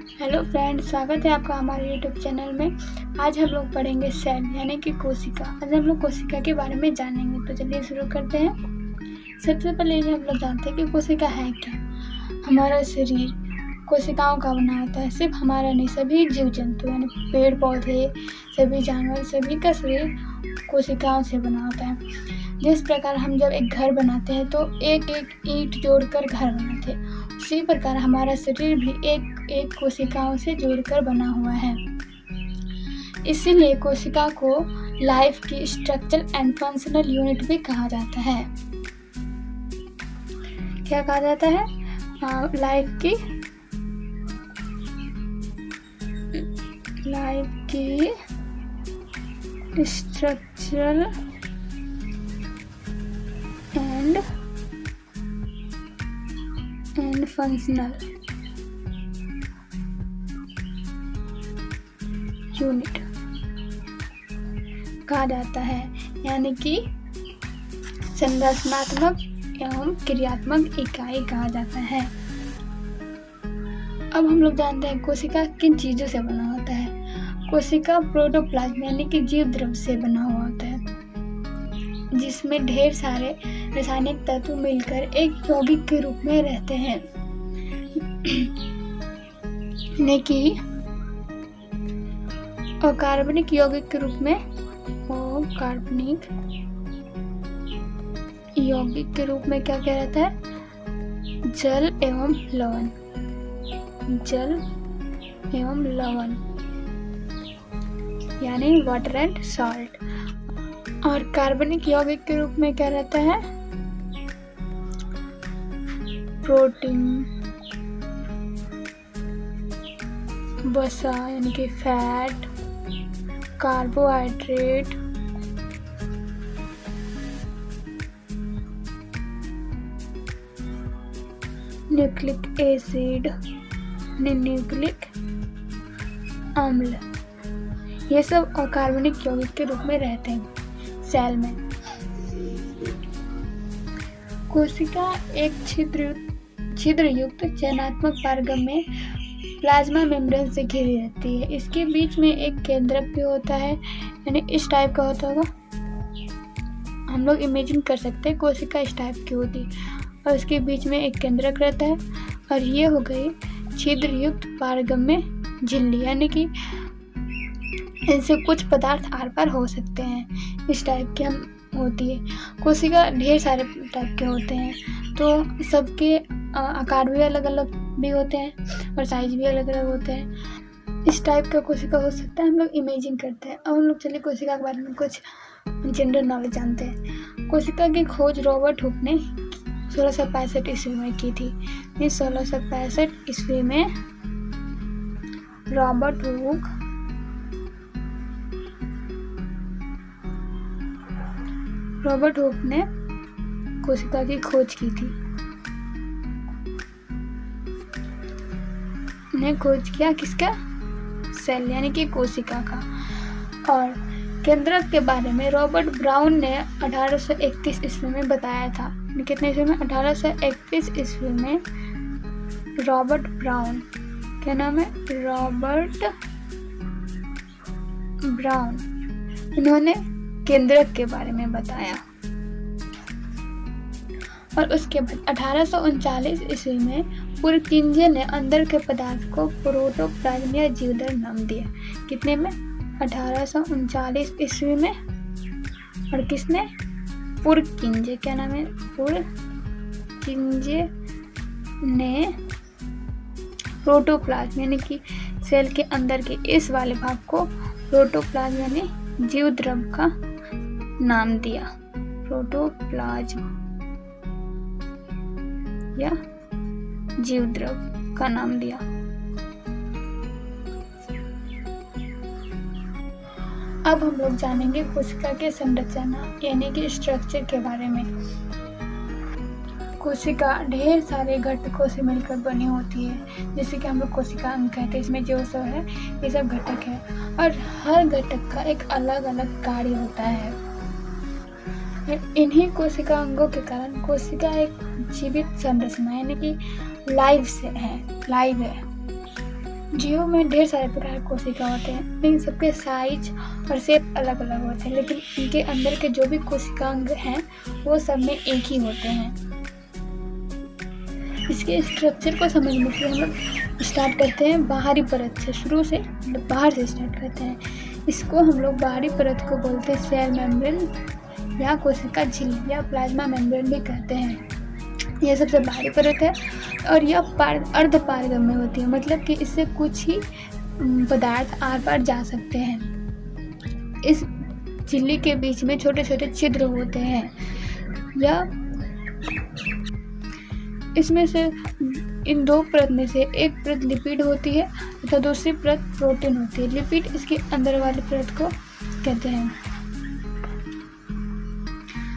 Hello friends, स्वागत है आपका हमारे यूट्यूब चैनल में। आज हम लोग पढ़ेंगे सेल यानी कि कोशिका। आज हम लोग कोशिका के बारे में जानेंगे, तो चलिए शुरू करते हैं। सबसे पहले ये हम लोग जानते हैं कि कोशिका है क्या। हमारा शरीर कोशिकाओं का बना होता है। सिर्फ हमारा नहीं, सभी जीव जंतु यानी पेड़ पौधे, सभी जानवर, सभी का शरीर कोशिकाओं से बना होता है। जिस प्रकार हम जब एक घर बनाते हैं तो एक एक ईंट जोड़कर घर बनाते हैं, उसी प्रकार हमारा शरीर भी एक एक कोशिकाओं से जोड़कर बना हुआ है। इसीलिए कोशिका को लाइफ की स्ट्रक्चरल एंड फंक्शनल यूनिट भी कहा जाता है। क्या कहा जाता है? लाइफ की स्ट्रक्चरल एंड फंक्शनल यूनिट कहा जाता है, यानी कि संरचनात्मक एवं क्रियात्मक इकाई कहा जाता है। अब हम लोग जानते हैं कोशिका किन चीजों से बना होता है। कोशिका प्रोटोप्लाज्म यानी कि जीव द्रव्य से बना हुआ होता है, जिसमें ढेर सारे रासायनिक तत्व मिलकर एक यौगिक के रूप में रहते हैं। कि अकार्बनिक यौगिक के रूप में अकार्बनिक यौगिक के रूप में क्या क्या रहता है? जल एवं लवण, जल एवं लवण यानी वाटर एंड सॉल्ट। और कार्बनिक यौगिक के रूप में क्या रहता है? प्रोटीन, वसा यानी कि fat, carbohydrate, nucleic acid, nucleic अम्ल, ये सब अकार्बनिक यौगिक के रूप में रहते हैं सेल में। कोशिका एक छिद्र युक्त चयनात्मक पारगम में प्लाज्मा मेम्ब्रेन से घिरी रहती है। इसके बीच में एक केंद्रक भी होता है, यानी इस टाइप का होता होगा। हम लोग इमेजिन कर सकते हैं कोशिका इस टाइप की होती, और उसके बीच में एक केंद्रक रहता है, और ये हो गई छिद्र युक्त पारगम में झिल्ली, यानी कि इनसे कुछ पदार्थ आर पार हो सकते हैं। इस टाइप की हम होती है। कोशिका ढेर सारे टाइप के होते हैं, तो सबके आकार भी अलग अलग भी होते हैं और साइज भी अलग अलग होते हैं। इस टाइप का कोशिका हो सकता है, हम लोग इमेजिन करते हैं। अब हम लोग चलिए कोशिका के बारे में कुछ जनरल नॉलेज जानते हैं। कोशिका की खोज रॉबर्ट हुक ने 1665 ईस्वी में की थी। 1665 ईस्वी में रॉबर्ट हुक ने कोशिका की खोज की थी। ने खोज किया किसका? सेल यानी कि कोशिका का। और केंद्रक के बारे में रॉबर्ट ब्राउन ने 1831 ईस्वी में बताया था। कितने ईस्वी में? 1831 ईस्वी में रॉबर्ट ब्राउन, क्या नाम है? रॉबर्ट ब्राउन, इन्होंने केंद्रक के बारे में बताया। और उसके बाद 1839 ईस्वी में पुरकिंजे ने अंदर के पदार्थ को प्रोटोप्लाज्म या जीवद्रव्य नाम दिया। कितने में? 1839 ईस्वी में। और किसने? पुरकिंजे, क्या नाम है? पुरकिंजे ने प्रोटोप्लाज्म यानी कि सेल के अंदर के इस वाले भाग को प्रोटोप्लाज्म यानी जीवद्रव्य का नाम दिया। प्रोटोप्लाज्म या जीवद्रव्य का नाम दिया। अब हम लोग जानेंगे कोशिका के संरचना यानी कि स्ट्रक्चर के बारे में। कोशिका ढेर सारे घटकों से मिलकर बनी होती है, जैसे कि हम लोग कोशिका अंग कहते हैं। इसमें जो सब है ये सब घटक है, और हर घटक का एक अलग अलग कार्य होता है। इन्हीं कोशिका अंगों के कारण कोशिका एक जीवित संरचना यानी कि लाइव है। जीवों में ढेर सारे प्रकार के कोशिका होते हैं, लेकिन सबके साइज और शेप अलग अलग होते हैं, लेकिन इनके अंदर के जो भी कोशिकांग हैं वो सब में एक ही होते हैं। इसके स्ट्रक्चर को समझने के लिए हम लोग स्टार्ट करते हैं बाहरी परत से, शुरू से बाहर से स्टार्ट करते हैं। इसको हम लोग बाहरी परत को बोलते हैं सेल मेम्ब्रेन या कोशिका झिल्ली या प्लाज्मा मेम्ब्रेन भी कहते हैं। यह सबसे बाहरी परत है और यह अर्ध पारगम्य होती है, मतलब कि इससे कुछ ही पदार्थ आर पार जा सकते हैं। इस झिल्ली के बीच में छोटे छोटे छिद्र होते हैं या इसमें से इन दो परत में से एक परत लिपिड होती है तथा दूसरी परत प्रोटीन होती है। लिपिड इसके अंदर वाली परत को कहते हैं।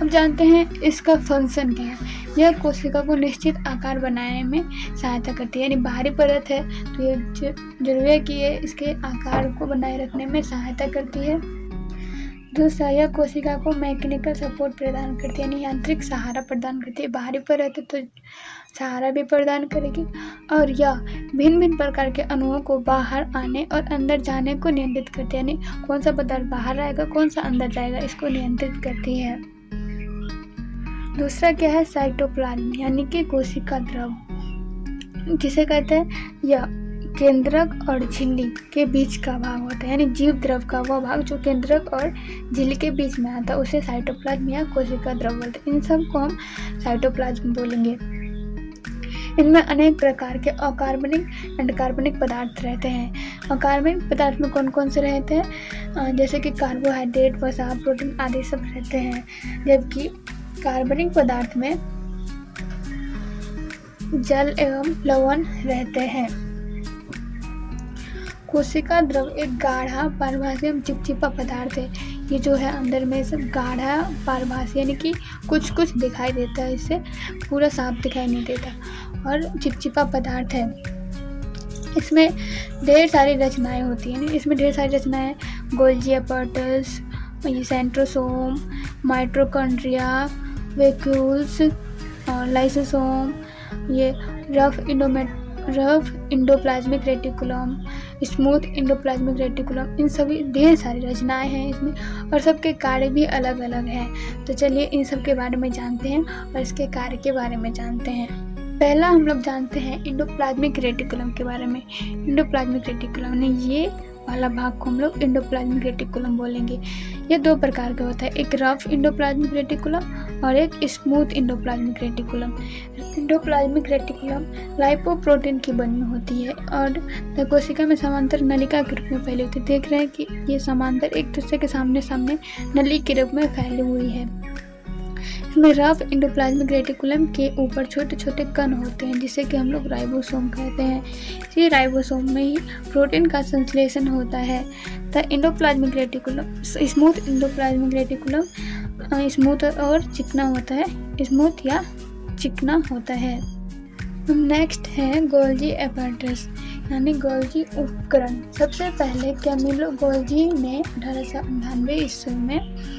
अब जानते हैं इसका फंक्शन क्या है। यह कोशिका को निश्चित आकार बनाने में सहायता करती है, यानी बाहरी परत है तो ये जरूरी है कि ये इसके आकार को बनाए रखने में सहायता करती है। दूसरा, यह कोशिका को मैकेनिकल सपोर्ट प्रदान करती है, यानी यांत्रिक सहारा प्रदान करती है। बाहरी परत है तो सहारा भी प्रदान करेगी और यह भिन्न भिन्न प्रकार के अणुओं को बाहर आने और अंदर जाने को नियंत्रित करती है, यानी कौन सा पदार्थ बाहर आएगा कौन सा अंदर जाएगा इसको नियंत्रित करती है। दूसरा क्या है, साइटोप्लाज्म यानी कि कोशिका द्रव, जिसे कहते हैं यह केंद्रक और झिल्ली के बीच का भाग होता है, यानी जीव द्रव का वह भाग जो केंद्रक और झिल्ली के बीच में आता है उसे साइटोप्लाज्म या कोशिका द्रव बोलते हैं। इन सब को हम साइटोप्लाज्म बोलेंगे। इनमें अनेक प्रकार के अकार्बनिक एंड कार्बनिक पदार्थ रहते हैं। अकार्बनिक पदार्थ में कौन कौन से रहते हैं, जैसे कि कार्बोहाइड्रेट, वसा, प्रोटीन आदि सब रहते हैं, जबकि कार्बनिक पदार्थ में जल एवं लवण रहते हैं। कोशिका द्रव एक गाढ़ा पारभासी एवं चिपचिपा पदार्थ है। ये जो है अंदर में सब गाढ़ा पारभासी यानी कि कुछ कुछ दिखाई देता है, इससे पूरा साफ दिखाई नहीं देता और चिपचिपा पदार्थ है। इसमें ढेर सारी रचनाएं होती हैं, इसमें ढेर सारी रचनाएं Golgi apparatus, centrosome, mitochondria, vacuoles, lysosome, ये rough endoplasmic reticulum, smooth endoplasmic reticulum, इन सभी ढेर सारी रचनाएं हैं इसमें और सबके कार्य भी अलग अलग हैं। तो चलिए इन सब के बारे में जानते हैं और इसके कार्य के बारे में जानते हैं। पहला हम लोग जानते हैं इंडोप्लाज्मिक रेटिकुलम के बारे में। इंडोप्लाज्मिक रेटिकुलम ने ये वाला भाग को हम लोग इंडोप्लाज्मिक रेटिकुलम बोलेंगे। ये दो प्रकार का होता है, एक रफ इंडोप्लाज्मिक रेटिकुलम और एक smooth endoplasmic reticulum. Endoplasmic reticulum lipoprotein की बनी होती है और कोशिका में समांतर नलिका के रूप में फैली होती है। देख रहे हैं कि ये समांतर एक दूसरे के सामने सामने नली के रूप में फैली हुई है। इसमें रफ इंडोप्लाज्मिक रेटिकुलम के ऊपर छोटे छोटे कण होते हैं जिसे कि हम लोग राइबोसोम कहते हैं। इसी राइबोसोम में ही प्रोटीन का संश्लेषण होता है। The endoplasmic reticulum smooth endoplasmic reticulum smooth और चिकना होता है, स्मूथ या चिकना होता है। नेक्स्ट है गोल्जी अपैरेटस यानी गोल्जी उपकरण। सबसे पहले कैमिलो गोल्जी ने 1898 ईस्वी में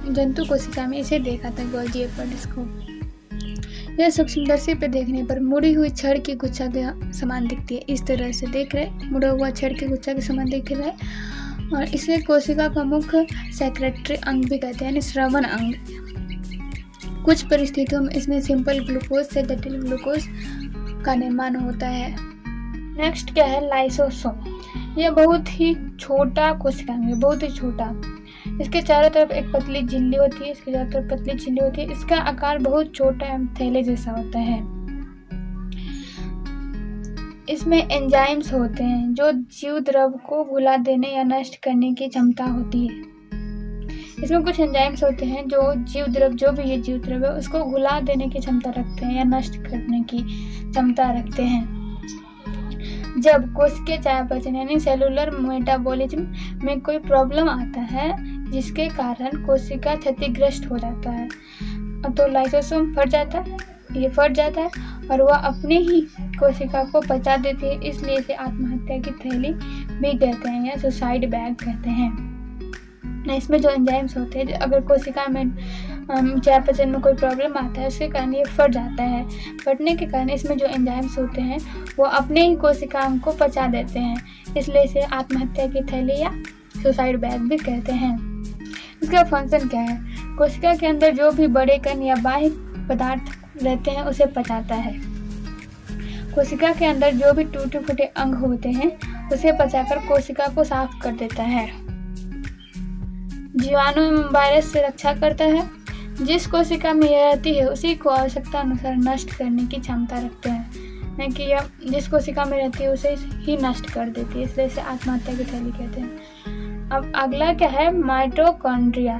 जंतु कोशिका में इसे देखा था, गोल्जी अपैरेटस को। यह सूक्ष्मदर्शी पे देखने पर मुड़ी हुई छड़ की गुच्छा के समान दिखती है। इस तरह से देख रहे, मुड़ा हुआ छड़ की गुच्छा के समान दिख रहा है और इसे कोशिका का मुख्य सेक्रेटरी अंग भी कहते हैं, यानी श्रवण अंग। कुछ परिस्थितियों में इसमें सिंपल ग्लूकोज से जटिल ग्लूकोज का निर्माण होता है। नेक्स्ट क्या है, लाइसोसोम। यह बहुत ही छोटा कोशिकांग है, बहुत ही छोटा। इसके चारों तरफ एक पतली झिल्ली होती है, इसके चारों तरफ पतली झिल्ली होती है। इसका आकार बहुत छोटा एवं थैले जैसा होता है। इसमें एंजाइम्स होते हैं जो जीव द्रव को घुला देने या नष्ट करने की क्षमता होती है। इसमें कुछ एंजाइम्स होते हैं जो जीव द्रव, जो भी ये जीव द्रव है उसको घुला देने की क्षमता रखते हैं या नष्ट करने की क्षमता रखते हैं। जब कोशिकीय चयापचय यानी सेलुलर मेटाबॉलिज्म में कोई प्रॉब्लम आता है जिसके कारण कोशिका क्षतिग्रस्त हो जाता है तो लाइसोसोम फट जाता है और वह अपने ही कोशिका को पचा देती है। इसलिए इसे आत्महत्या की थैली भी कहते हैं या सुसाइड बैग कहते हैं। इसमें जो एंजाइम्स होते हैं, अगर कोशिका में चयापचय में कोई प्रॉब्लम आता है, उसके कारण ये फट जाता है। फटने के कारण इसमें जो एंजाइम्स होते हैं वो अपने ही कोशिकाओं को पचा देते हैं, इसलिए इसे आत्महत्या की थैली या सुसाइड बैग भी कहते हैं। इसका फंक्शन क्या है? कोशिका के अंदर जो भी बड़े कण या बाह्य पदार्थ रहते हैं उसे पचाता है। कोशिका के अंदर जो भी टूटे फूटे अंग होते हैं उसे पचाकर कोशिका को साफ कर देता है। जीवाणु एवं वायरस से रक्षा करता है। जिस कोशिका में यह रहती है उसी को आवश्यकता अनुसार नष्ट करने की क्षमता रखते हैं, नहीं कि यह जिस कोशिका में रहती है उसे ही नष्ट कर देती है, इसलिए इसे आत्महत्या की थैली कहते हैं। अब अगला क्या है? माइटोकॉन्ड्रिया।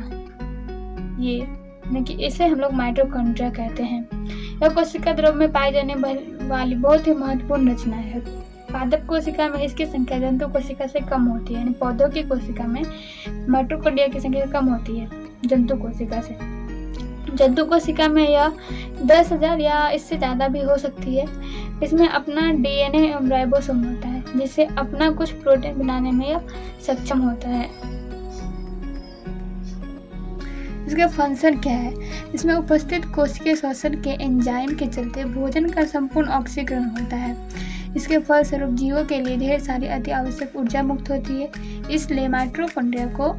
ये यानी कि इसे हम लोग माइटोकॉन्ड्रिया कहते हैं। यह कोशिका द्रव में पाई जाने वाली बहुत ही महत्वपूर्ण रचना है। पादप कोशिका में इसकी संख्या जंतु कोशिका से कम होती है, यानी पौधों की कोशिका में माइटोकॉन्ड्रिया की संख्या कम होती है जंतु कोशिका से। जंतु कोशिका में यह 10,000 या इससे ज़्यादा भी हो सकती है। इसमें अपना डीएनए एवं राइबोसोम होता है, जिससे अपना कुछ प्रोटीन बनाने में यह सक्षम होता है। इसका फंक्शन क्या है? इसमें उपस्थित कोशिकीय श्वसन के एंजाइम के चलते भोजन का संपूर्ण ऑक्सीकरण होता है। इसके फलस्वरूप जीवों के लिए ढेर सारी अति आवश्यक ऊर्जा मुक्त होती है, इसलिए माइटोकॉन्ड्रिया को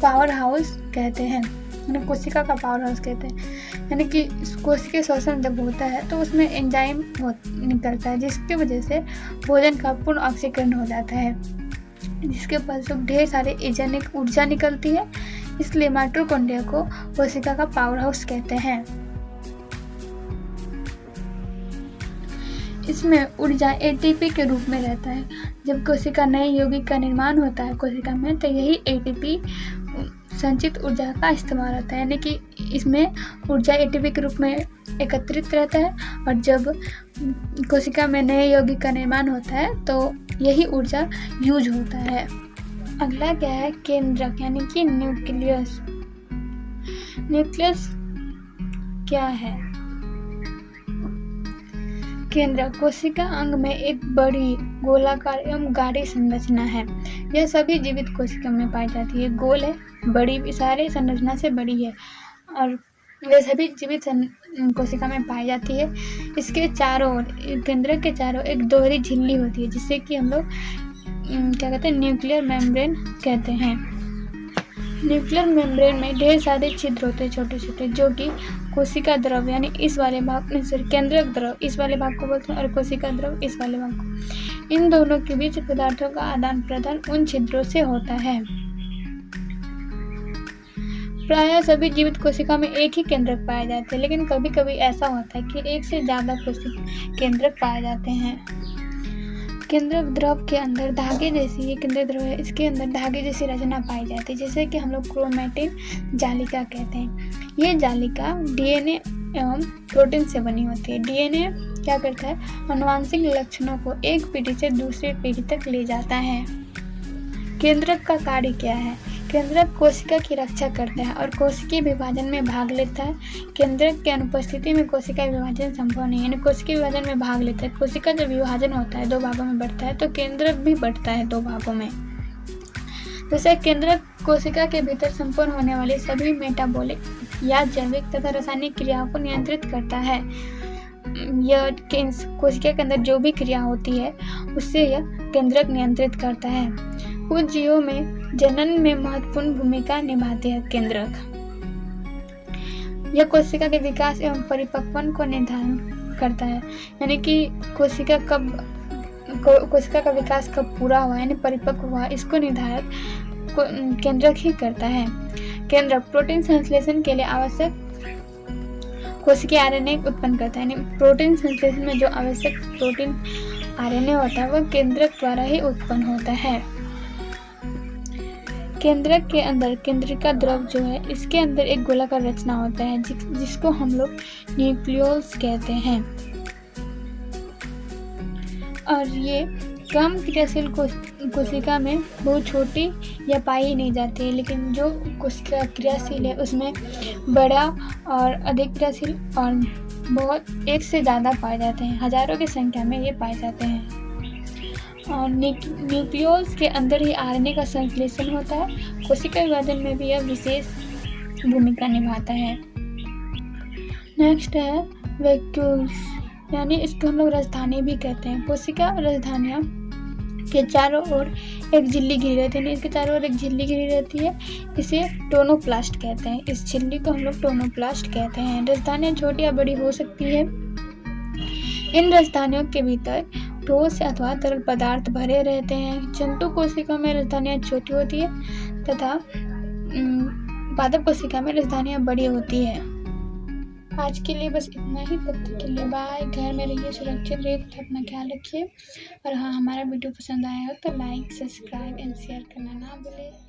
पावर हाउस कहते हैं, यानी कोशिका का पावर हाउस कहते हैं। यानी कि कोशिकीय श्वसन जब होता है तो उसमें एंजाइम निकलता है, जिसकी वजह से भोजन का पूर्ण ऑक्सीकरण हो जाता है, जिसके फलस्वरूप ढेर सारे एजेनिक ऊर्जा निकलती है, इसलिए माइटोकॉन्ड्रिया को कोशिका का पावर हाउस कहते हैं। इसमें ऊर्जा एटीपी के रूप में रहता है। जब कोशिका नए यौगिक का निर्माण होता है कोशिका में, तो यही एटीपी संचित ऊर्जा का इस्तेमाल होता है, यानी कि इसमें ऊर्जा एटीपी के रूप में एकत्रित रहता है, और जब कोशिका में नए यौगिक का निर्माण होता है तो यही ऊर्जा यूज होता है। अगला क्या है? केंद्रक यानी कि न्यूक्लियस। न्यूक्लियस क्या है? केंद्रक कोशिका अंग में एक बड़ी गोलाकार एवं गाढ़ी संरचना है। यह सभी जीवित कोशिका में पाई जाती है। गोल है, बड़ी भी सारे संरचना से बड़ी है, और यह सभी जीवित कोशिका में पाई जाती है। इसके चारों ओर, केंद्रक के चारों एक दोहरी झिल्ली होती है, जिससे कि हम लोग क्या कहते हैं? न्यूक्लियर मेम्ब्रेन कहते हैं। न्यूक्लियर मेम्ब्रेन में ढेर सारे छिद्र होते हैं छोटे छोटे, जो कि कोशिका द्रव यानी इस वाले भाग केंद्रक द्रव इस वाले भाग को बोलते हैं, और कोशिका द्रव इस वाले भाग को। इन दोनों के बीच पदार्थों का आदान प्रदान उन छिद्रों से होता है। प्रायः सभी जीवित कोशिका में एक ही केंद्रक पाए जाते हैं, लेकिन कभी कभी ऐसा होता है कि एक से ज़्यादा केंद्रक पाए जाते हैं। केंद्रक द्रव के अंदर धागे जैसी, ये केंद्रक द्रव है, इसके अंदर धागे जैसी रचना पाई जाती है, जैसे कि हम लोग क्रोमैटिन जालिका कहते हैं। ये जालिका डीएनए एवं प्रोटीन से बनी होती है। डीएनए क्या करता है? आनुवंशिक लक्षणों को एक पीढ़ी से दूसरी पीढ़ी तक ले जाता है। केंद्रक का कार्य क्या है? केंद्रक कोशिका की रक्षा करता है और कोशिकीय विभाजन में भाग लेता है। केंद्रक की अनुपस्थिति में कोशिका विभाजन संभव नहीं है, यानी कोशिकीय विभाजन में भाग लेता है। कोशिका जब विभाजन होता है, 2 भागों में बढ़ता है, तो केंद्रक भी बढ़ता है 2 भागों में। जैसे केंद्रक कोशिका के भीतर संपन्न होने वाली सभी मेटाबॉलिक या जैविक तथा रासायनिक क्रियाओं को नियंत्रित करता है। यह कोशिका के अंदर जो भी क्रिया होती है उससे यह केंद्रक नियंत्रित करता है। कुछ जीवों में जनन में महत्वपूर्ण भूमिका निभाते हैं केंद्रक। यह कोशिका के विकास एवं परिपक्वन को निर्धारण करता है, यानी कि कोशिका का विकास कब पूरा हुआ यानी परिपक्व हुआ, इसको निर्धारित केंद्रक ही करता है। केंद्रक प्रोटीन संश्लेषण के लिए आवश्यक कोशिकीय आरएनए उत्पन्न करता है, यानी प्रोटीन संश्लेषण में जो आवश्यक प्रोटीन आरएनए होता है वह केंद्रक द्वारा ही उत्पन्न होता है। केंद्रक के अंदर केंद्रिका द्रव जो है, इसके अंदर एक गोलाकार रचना होता है जिसको हम लोग न्यूक्लियोल्स कहते हैं, और ये कम क्रियाशील कोशिका में बहुत छोटी या पाई नहीं जाती है, लेकिन जो कोशिका क्रियाशील है उसमें बड़ा और अधिक क्रियाशील और बहुत एक से ज़्यादा पाए जाते हैं। हजारों की संख्या में ये पाए जाते हैं। और न्यूक्लियोल्स के अंदर ही आरएनए का संश्लेषण होता है। कोशिका विभाजन में भी यह विशेष भूमिका निभाता है। नेक्स्ट है वैक्यूल्स, यानी इसको हम लोग राजधानी भी कहते हैं। कोशिका राजधानियाँ के चारों ओर एक झिल्ली घिरी रहती है, इसके चारों ओर एक झिल्ली घिरी रहती है, इसे टोनोप्लास्ट कहते हैं। इस झिल्ली को हम लोग टोनोप्लास्ट कहते हैं। राजधानियाँ छोटी या बड़ी हो सकती है। इन राजधानियों के भीतर ठोस अथवा तरल पदार्थ भरे रहते हैं। जंतु कोशिका में राजधानियाँ छोटी होती है तथा पादप कोशिका में राजधानियाँ बड़ी होती है। आज के लिए बस इतना ही। तब तक के लिए बाय। घर में रहिए, सुरक्षित रहिए तथा अपना ख्याल रखिए। और हाँ, हमारा वीडियो पसंद आया हो तो लाइक, सब्सक्राइब एंड शेयर करना ना भूलें।